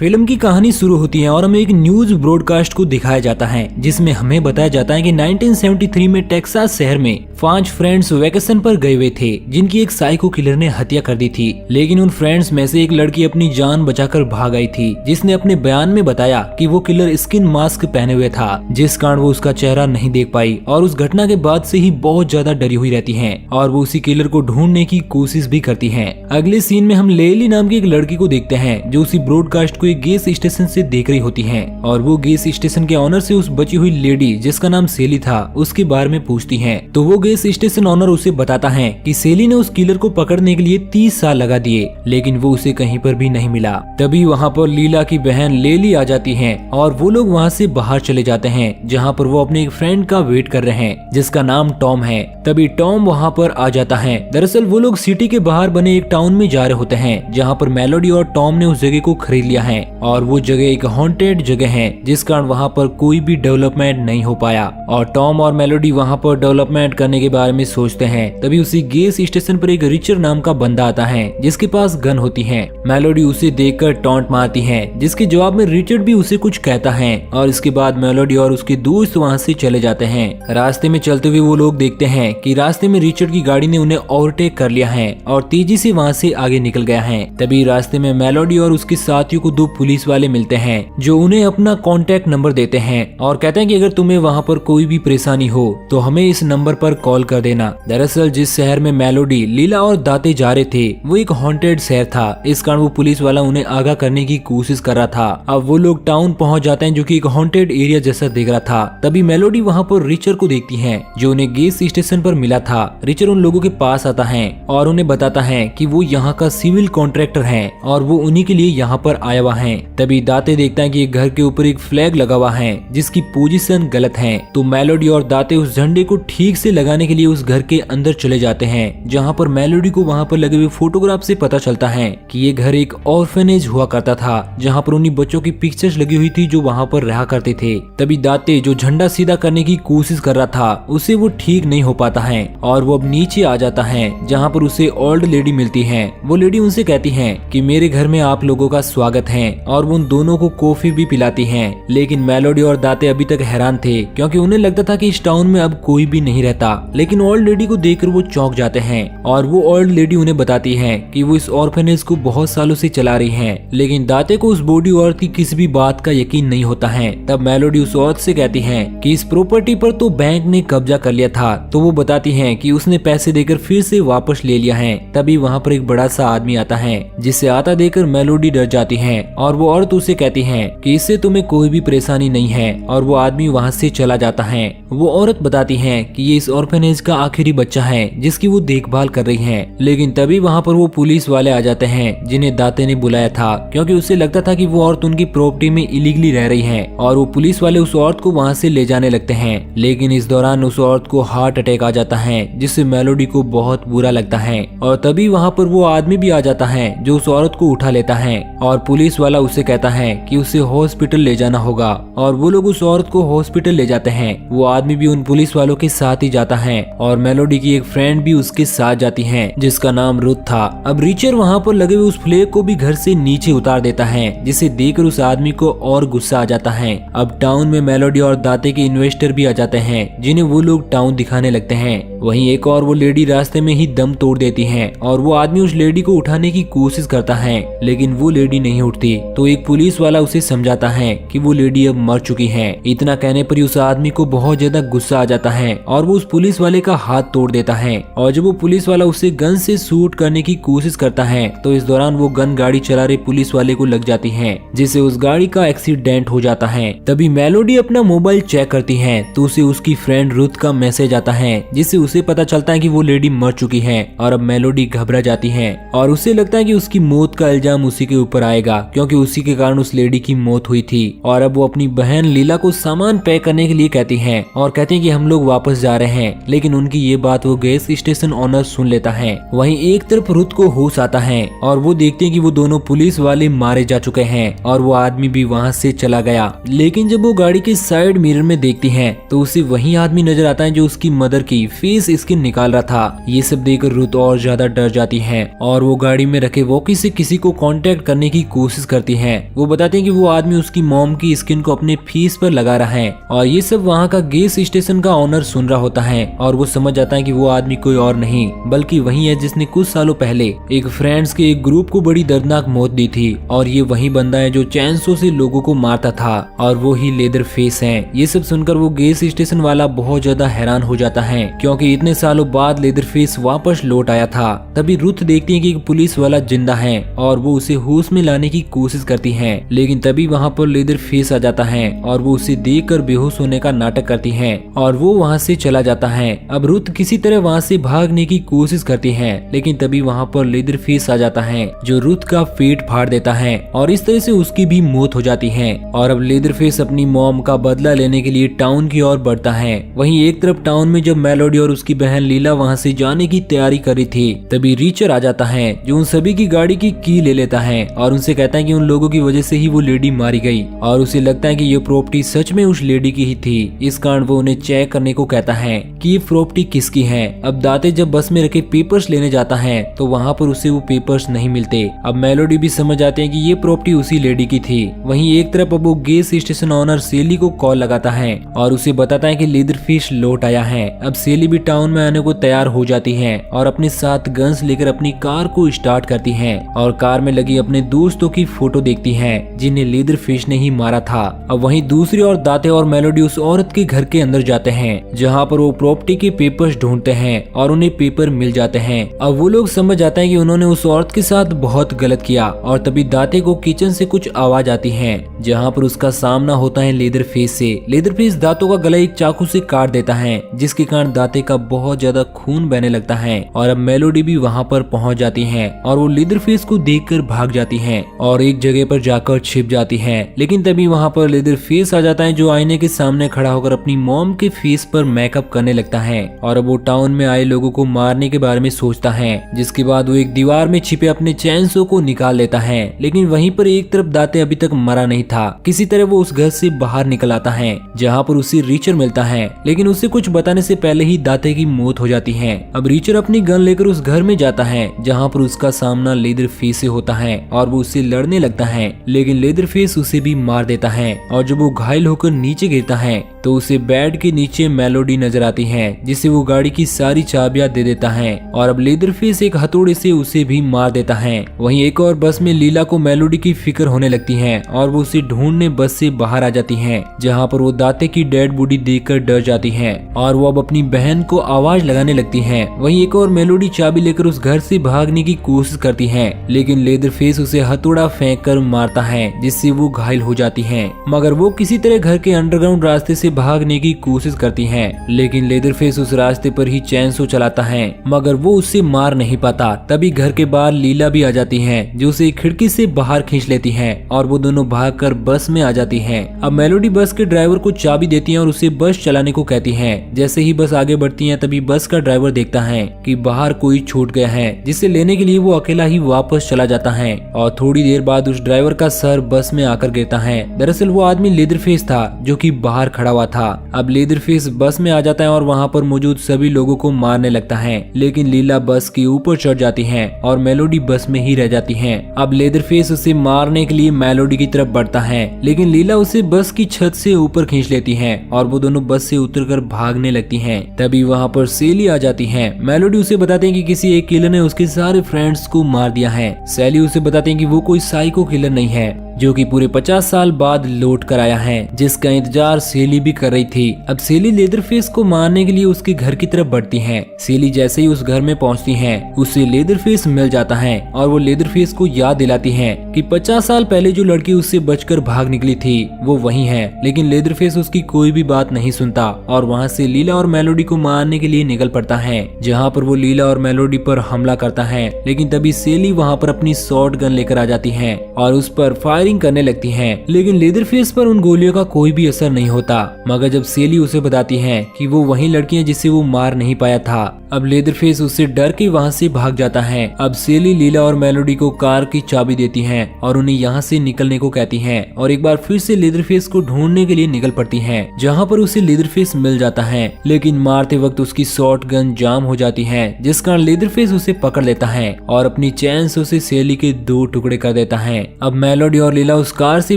Film की कहानी शुरू होती है और हमें एक न्यूज ब्रॉडकास्ट को दिखाया जाता है जिसमें हमें बताया जाता है कि 1973 में टेक्सास शहर में 5 फ्रेंड्स वैकेशन पर गए हुए थे जिनकी एक साइको किलर ने हत्या कर दी थी। लेकिन उन फ्रेंड्स में से एक लड़की अपनी जान बचाकर भाग आई थी, जिसने अपने बयान में बताया कि वो किलर स्किन मास्क पहने हुए था, जिस कारण वो उसका चेहरा नहीं देख पाई और उस घटना के बाद से ही बहुत ज्यादा डरी हुई रहती है और वो उसी किलर को ढूंढने की कोशिश भी करती है। अगले सीन में हम लेली नाम की एक लड़की को देखते हैं जो उसी ब्रॉडकास्ट को एक गैस स्टेशन से देख रही होती है और वो गैस स्टेशन के ऑनर से उस बची हुई लेडी जिसका नाम सेली था उसके बारे में पूछती है। तो वो गैस स्टेशन ऑनर उसे बताता है कि सेली ने उस किलर को पकड़ने के लिए 30 साल लगा दिए, लेकिन वो उसे कहीं पर भी नहीं मिला। तभी वहाँ पर लीला की बहन लेली आ जाती है और वो लोग वहाँ से बाहर चले जाते हैं जहाँ पर वो अपने एक फ्रेंड का वेट कर रहे हैं जिसका नाम टॉम है। तभी टॉम वहाँ पर आ जाता है। दरअसल वो लोग सिटी के बाहर बने एक टाउन में जा रहे होते हैं जहाँ पर मेलोडी और टॉम ने उस जगह को खरीद लिया है और वो जगह एक हॉन्टेड जगह है जिस कारण वहाँ पर कोई भी डेवलपमेंट नहीं हो पाया और टॉम और मेलोडी वहाँ पर डेवलपमेंट करने के बारे में सोचते हैं। तभी उसी गैस स्टेशन पर एक रिचर नाम का बंदा आता है जिसके पास गन होती है। मेलोडी उसे देखकर टॉन्ट मारती है जिसके जवाब में रिचर्ड भी उसे कुछ कहता है और इसके बाद मेलोडी और उसके दोस्त वहाँ से चले जाते हैं। रास्ते में चलते हुए वो लोग देखते हैं कि रास्ते में रिचर्ड की गाड़ी ने उन्हें ओवरटेक कर लिया है और तेजी से वहाँ से आगे निकल गया है। तभी रास्ते में मेलोडी और उसके साथियों को 2 पुलिस वाले मिलते हैं जो उन्हें अपना कॉन्टेक्ट नंबर देते हैं और कहते हैं कि अगर तुम्हें वहाँ पर कोई भी परेशानी हो तो हमें इस नंबर पर कॉल कर देना। दरअसल जिस शहर में मेलोडी, लीला और दाते जा रहे थे वो एक हॉन्टेड शहर था, इस कारण वो पुलिस वाला उन्हें आगाह करने की कोशिश कर रहा था। अब वो लोग टाउन पहुँच जाते हैं जो की एक हॉन्टेड एरिया जैसा दिख रहा था। तभी मेलोडी वहाँ पर रिचर को देखती है जो उन्हें गैस स्टेशन पर मिला था। रिचर उन लोगों के पास आता है और उन्हें बताता है कि वो यहाँ का सिविल कॉन्ट्रैक्टर है और वो उन्हीं के लिए यहाँ पर आया हुआ है। तभी दाते देखता है कि घर के ऊपर एक फ्लैग लगा हुआ है जिसकी पोजीशन गलत है। तो मेलोडी और दाते उस झंडे को ठीक से लगाने के लिए उस घर के अंदर चले जाते हैं जहाँ पर मेलोडी को वहाँ पर लगे हुए फोटोग्राफ से पता चलता है कि ये घर एक ऑर्फनेज हुआ करता था जहाँ पर उन्हीं बच्चों की पिक्चर्स लगी हुई थी जो वहाँ पर रहा करते थे। तभी दाते जो झंडा सीधा करने की कोशिश कर रहा था उसे वो ठीक नहीं हो पाता है और वो अब नीचे आ जाता है जहाँ पर उसे ओल्ड लेडी मिलती है। वो लेडी उनसे कहती है कि मेरे घर में आप लोगों का स्वागत है और वो उन दोनों को कॉफी भी पिलाती हैं। लेकिन मेलोडी और दाते अभी तक हैरान थे क्योंकि उन्हें लगता था कि इस टाउन में अब कोई भी नहीं रहता। लेकिन ओल्ड लेडी को देखकर वो चौंक जाते हैं और वो ओल्ड लेडी उन्हें बताती है कि वो इस ऑर्फनेज को बहुत सालों से चला रही हैं। लेकिन दाते को उस बूढ़ी औरत की किसी भी बात का यकीन नहीं होता है। तब मेलोडी उस औरत से कहती है कि इस प्रॉपर्टी पर तो बैंक ने कब्जा कर लिया था। तो वो बताती है कि उसने पैसे देकर फिर से वापस ले लिया है। तभी वहाँ पर एक बड़ा सा आदमी आता है जिसे आता देखकर मेलोडी डर जाती है और वो औरत उसे कहती है कि इससे तुम्हें कोई भी परेशानी नहीं है और वो आदमी वहाँ से चला जाता है। वो औरत बताती है कि ये इस ऑर्फनेज का आखिरी बच्चा है जिसकी वो देखभाल कर रही है। लेकिन तभी वहाँ पर वो पुलिस वाले आ जाते हैं जिन्हें दाते ने बुलाया था क्योंकि उसे लगता था कि वो औरत उनकी प्रॉपर्टी में इलीगली रह रही है और वो पुलिस वाले उस औरत को वहाँ से ले जाने लगते हैं। लेकिन इस दौरान उस औरत को हार्ट अटैक आ जाता है जिससे मेलोडी को बहुत बुरा लगता है और तभी वहाँ पर वो आदमी भी आ जाता है जो उस औरत को उठा लेता है और पुलिस वाला उसे कहता है कि उसे हॉस्पिटल ले जाना होगा और वो लोग उस औरत को हॉस्पिटल ले जाते हैं। वो आदमी भी उन पुलिस वालों के साथ ही जाता है और मेलोडी की एक फ्रेंड भी उसके साथ जाती है जिसका नाम रुथ था। अब रिचर वहाँ पर लगे हुए उस फ्लैग को भी घर से नीचे उतार देता है जिसे देखकर उस आदमी को और गुस्सा आ जाता है। अब टाउन में मेलोडी और दाते के इन्वेस्टर भी आ जाते हैं जिन्हें वो लोग टाउन दिखाने लगते हैं। वहीं एक और वो लेडी रास्ते में ही दम तोड़ देती है और वो आदमी उस लेडी को उठाने की कोशिश करता है लेकिन वो लेडी नहीं उठती। तो एक पुलिस वाला उसे समझाता है कि वो लेडी अब मर चुकी है। इतना कहने पर ही उस आदमी को बहुत ज्यादा गुस्सा आ जाता है और वो उस पुलिस वाले का हाथ तोड़ देता है और जब वो पुलिस वाला उसे गन से शूट करने की कोशिश करता है तो इस दौरान वो गन गाड़ी चला रहे पुलिस वाले को लग जाती है जिससे उस गाड़ी का एक्सीडेंट हो जाता है। तभी मेलोडी अपना मोबाइल चेक करती है तो उसे उसकी फ्रेंड रुथ का मैसेज आता है जिससे उसे पता चलता है कि वो लेडी मर चुकी है और अब मेलोडी घबरा जाती है और उसे लगता है कि उसकी मौत का इल्जाम उसी के ऊपर आएगा क्योंकि उसी के कारण उस लेडी की मौत हुई थी। और अब वो अपनी बहन लीला को सामान पैक करने के लिए कहती है और कहती है कि हम लोग वापस जा रहे हैं। लेकिन उनकी ये बात वो गैस स्टेशन ऑनर सुन लेता है। वहीं एक तरफ रुथ को होश आता है और वो देखते हैं कि वो दोनों पुलिस वाले मारे जा चुके हैं और वो आदमी भी वहाँ से चला गया। लेकिन जब वो गाड़ी के साइड मिरर में देखती है तो उसे वही आदमी नजर आता है जो उसकी मदर की फेस फेस स्किन निकाल रहा था। ये सब देखकर रुथ और ज्यादा डर जाती है और वो गाड़ी में रखे वॉकी से किसी को कांटेक्ट करने की कोशिश करती है। वो बताते हैं कि वो आदमी उसकी मॉम की स्किन को अपने फेस पर लगा रहा है और ये सब वहाँ का गैस स्टेशन का ओनर सुन रहा होता है और वो समझ जाता है कि वो आदमी कोई और नहीं बल्कि वही है जिसने कुछ सालों पहले एक फ्रेंड्स के एक ग्रुप को बड़ी दर्दनाक मौत दी थी और ये वही बंदा है जो चैनसो से लोगों को मारता था और वो ही लेदर फेस है। ये सब सुनकर वो गैस स्टेशन वाला बहुत ज्यादा हैरान हो जाता है क्योंकि इतने सालों बाद लेदर फेस वापस लौट आया था। तभी रुथ देखती है कि एक पुलिस वाला जिंदा है और वो उसे होश में लाने की कोशिश करती है, लेकिन तभी वहाँ पर लेदर फेस आ जाता है और वो उसे देखकर बेहोश होने का नाटक करती है और वो वहाँ से चला जाता है। अब रुथ किसी तरह वहाँ से भागने की कोशिश करती है, लेकिन तभी वहाँ पर लेदर फेस आ जाता है जो रुथ का पेट फाड़ देता है और इस तरह से उसकी भी मौत हो जाती है। और अब लेदर फेस अपनी मॉम का बदला लेने के लिए टाउन की ओर बढ़ता है। वहीं एक तरफ टाउन में जब मेलोडी और उसकी बहन लीला वहाँ से जाने की तैयारी कर रही थी, तभी रीचर आ जाता है जो उन सभी की गाड़ी की ले लेता है और उनसे कहता है कि उन लोगों की वजह से ही वो लेडी मारी गई और उसे लगता है कि ये प्रॉपर्टी सच में उस लेडी की ही थी। इस कारण वो उन्हें चेक करने को कहता है कि ये प्रॉपर्टी किसकी है। अब दाते जब बस में रखे पेपर्स लेने जाता है तो वहाँ पर उसे वो पेपर्स नहीं मिलते। अब मेलोडी भी समझ जाते हैं कि ये प्रॉपर्टी उसी लेडी की थी। वहीं एक तरफ अब वो गैस स्टेशन ओनर सेली को कॉल लगाता है और उसे बताता है कि लेदर फिश लौट आया है। अब सेली भी टाउन में आने को तैयार हो जाती है और अपने साथ गन्स लेकर अपनी कार को स्टार्ट करती है और कार में लगी अपने दोस्तों की फोटो देखती है जिन्हें लेदर फिश ने ही मारा था। अब वहीं दूसरी ओर दाते और मेलोडी उस औरत के घर के अंदर जाते हैं जहाँ पर वो प्रॉपर्टी के पेपर्स ढूंढते हैं और उन्हें पेपर मिल जाते हैं। अब वो लोग समझ जाते हैं कि उन्होंने उस औरत के साथ बहुत गलत किया और तभी दाते को किचन से कुछ आवाज आती है जहाँ पर उसका सामना होता है लेदर फेस से। लेदर फेस दातों का गला एक चाकू से काट देता है जिसके कारण दाते का बहुत ज्यादा खून बहने लगता है और अब मेलोडी भी वहाँ पर पहुँच जाती है और वो लेदर फेस को देखकर भाग जाती है और एक जगह पर जाकर छिप जाती है। लेकिन तभी वहाँ पर लेदर फेस आ जाता है जो आईने के सामने खड़ा होकर अपनी मॉम के फेस पर मेकअप करने लगता है और अब वो टाउन में आए लोगों को मारने के बारे में सोचता है, जिसके बाद वो एक दीवार में छिपे अपने चैनसो को निकाल लेता है। लेकिन वहीं पर एक तरफ दाते अभी तक मरा नहीं था। किसी तरह वो उस घर से बाहर निकल आता है जहाँ पर उसे रीचर मिलता है, लेकिन उसे कुछ बताने से पहले ही दाते की मौत हो जाती है। अब रीचर अपनी गन लेकर उस घर में जाता है जहाँ पर उसका सामना लेदर फेस से होता है और वो उससे लड़ने लगता है, लेकिन लेदर फेस उसे भी मार देता है और जब वो घायल होकर नीचे गिरता है तो उसे बेड के नीचे मेलोडी नजर आती है जिसे वो गाड़ी की सारी चाबियां दे देता है और अब लेदर फेस एक हथौड़े से उसे भी मार देता है। वहीं एक और बस में लीला को मेलोडी की फिक्र होने लगती है और वो उसे ढूंढने बस से बाहर आ जाती है जहाँ पर वो दाते की डेड बॉडी देखकर डर जाती है और वो अब अपनी बहन को आवाज लगाने लगती है। वहीं एक और मेलोडी चाबी लेकर उस घर से भागने की कोशिश करती है, लेकिन लेदर फेस उसे हथौड़ा फेंक कर मारता है जिससे वो घायल हो जाती है। मगर वो किसी तरह घर के अंडरग्राउंड रास्ते से भागने की कोशिश करती है, लेकिन लेदर फेस उस रास्ते पर ही चैनसो चलाता है मगर वो उससे मार नहीं पाता। तभी घर के बाहर लीला भी आ जाती है जो उसे खिड़की से बाहर खींच लेती है और वो दोनों भागकर बस में आ जाती है। अब मेलोडी बस के ड्राइवर को चाबी देती है और उसे बस चलाने को कहती है। जैसे ही बस आगे बढ़ती है तभी बस का ड्राइवर देखता है कि बाहर कोई छूट गया है, जिसे लेने के लिए वो अकेला ही वापस चला जाता है और थोड़ी देर बाद उस ड्राइवर का सर बस में आकर गिरता है। दरअसल वो आदमी लेदर फेस था जो कि बाहर खड़ा हुआ था। अब लेदर फेस बस में आ जाता है और वहाँ पर मौजूद सभी लोगों को मारने लगता है, लेकिन लीला बस के ऊपर चढ़ जाती है और मेलोडी बस में ही रह जाती है। अब लेदर फेस उसे मारने के लिए मेलोडी की तरफ बढ़ता है, लेकिन लीला उसे बस की छत से ऊपर खींच लेती है और वो दोनों बस से उतरकर भागने लगती हैं। तभी वहाँ पर सेली आ जाती है। मेलोडी उसे बताते हैं कि किसी एक किलर ने उसके सारे फ्रेंड्स को मार दिया है। सैली उसे बताते हैं कि वो कोई साइको किलर नहीं है जो कि पूरे 50 साल बाद लौट कर आया है, जिसका इंतजार सेली भी कर रही थी। अब सेली लेदर फेस को मारने के लिए उसके घर की तरफ बढ़ती है। सेली जैसे ही उस घर में पहुंचती है उसे लेदर फेस मिल जाता है और वो लेदर फेस को याद दिलाती है कि 50 साल पहले जो लड़की उससे बचकर भाग निकली थी वो वही है। लेकिन लेदर फेस उसकी कोई भी बात नहीं सुनता और वहाँ से लीला और मेलोडी को मारने के लिए निकल पड़ता है, जहाँ पर वो लीला और मेलोडी पर हमला करता है। लेकिन तभी सेली वहाँ पर अपनी शॉर्ट गन लेकर आ जाती है और उस पर फायरिंग करने लगती हैं, लेकिन लेदर फेस पर उन गोलियों का कोई भी असर नहीं होता। मगर जब सेली उसे बताती है कि वो वही लड़की है जिसे वो मार नहीं पाया था, अब लेदर फेस उससे डर के वहाँ से भाग जाता है। अब सेली लीला और मेलोडी को कार की चाबी देती है और उन्हें यहाँ से निकलने को कहती है और एक बार फिर से लेदर फेस को ढूंढने के लिए निकल पड़ती है, जहाँ पर उसे लेदर फेस मिल जाता है। लेकिन मारते वक्त वक्त उसकी शॉर्ट गन जाम हो जाती है, जिस कारण लेदरफेस उसे पकड़ लेता है और अपनी चैन से उसे सेली के 2 टुकड़े कर देता है। अब मेलोडी और लीला उस कार से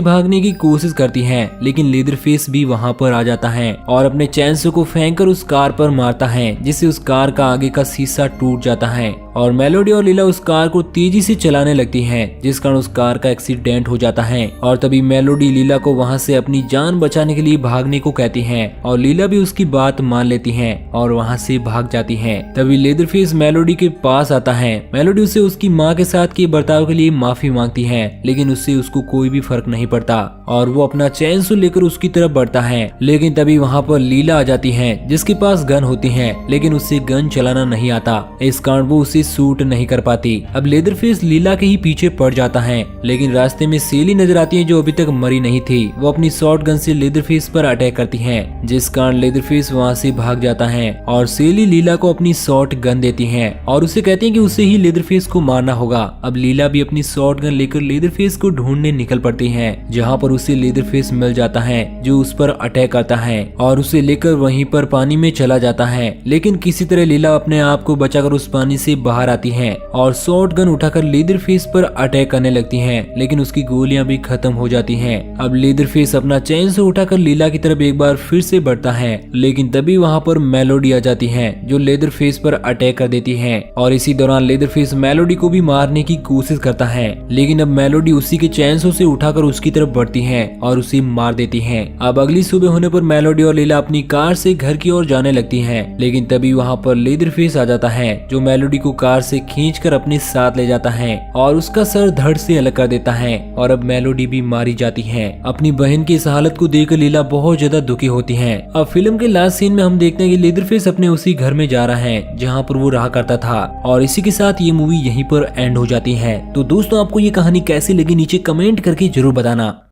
भागने की कोशिश करती हैं, लेकिन लेदरफेस भी वहां पर आ जाता है और अपने चैन को फेंककर उस कार पर मारता है, जिससे उस कार का आगे का शीशा टूट जाता है और मेलोडी और लीला उस कार को तेजी से चलाने लगती हैं, जिस कारण उस कार का एक्सीडेंट हो जाता है। और तभी मेलोडी लीला को वहां से अपनी जान बचाने के लिए भागने को कहती है और लीला भी उसकी बात मान लेती है और वहां से भाग जाती है। तभी लेदरफेस मेलोडी के पास आता है। मेलोडी उसे उसकी माँ के साथ के बर्ताव के लिए माफी मांगती है, लेकिन उससे उसको कोई भी फर्क नहीं पड़ता और वो अपना चैन लेकर उसकी तरफ बढ़ता है। लेकिन तभी वहाँ पर लीला आ जाती है, जिसके पास गन होती है, लेकिन उससे गन चलाना नहीं आता, इस कारण वो उसे शूट नहीं कर पाती। अब लेदरफेस लीला के ही पीछे पड़ जाता है, लेकिन रास्ते में सेली नजर आती है जो अभी तक मरी नहीं थी। वो अपनी शॉर्ट गन से लेदरफेस पर अटैक करती है, जिस कारण लेदरफेस वहाँ से भाग जाता है और सेली लीला को अपनी शॉर्ट गन देती है और उसे कहती है कि उसे ही लेदरफेस को मारना होगा। अब लीला भी अपनी शॉर्ट गन लेकर लेदरफेस को ढूंढने निकल पड़ती है, जहाँ पर उसे लेदरफेस मिल जाता है जो उस पर अटैक करता है और उसे लेकर वहीं पर पानी में चला जाता है। लेकिन किसी तरह लीला अपने आप को बचाकर उस पानी से बाहर आती है और शॉर्ट गन उठाकर लेदरफेस पर अटैक करने लगती है, लेकिन उसकी गोलियां भी खत्म हो जाती हैं। अब लेदरफेस अपना चैन से उठाकर लीला की तरफ एक बार फिर से बढ़ता है, लेकिन तभी वहाँ पर मेलोडी आ जाती है जो लेदरफेस पर अटैक कर देती है और इसी दौरान लेदरफेस मेलोडी को भी मारने की कोशिश करता है, लेकिन अब मेलोडी उसी के चैन से उठाकर उसकी तरफ बढ़ती है और उसे मार देती है। अब अगली सुबह होने पर मेलोडी और लीला अपनी कार से घर की ओर जाने लगती हैं, लेकिन तभी वहाँ पर लेदरफेस आ जाता है जो मेलोडी को कार से खींचकर अपने साथ ले जाता है और उसका सर धड़ से अलग कर देता है और अब मेलोडी भी मारी जाती है। अपनी बहन की इस हालत को देखकर लीला बहुत ज्यादा दुखी होती है। अब फिल्म के लास्ट सीन में हम देखते हैं कि लेदरफेस अपने उसी घर में जा रहा है जहाँ पर वो रहा करता था और इसी के साथ ये मूवी यहीं पर एंड हो जाती है। तो दोस्तों, आपको ये कहानी कैसी लगी नीचे कमेंट करके जरूर बताना।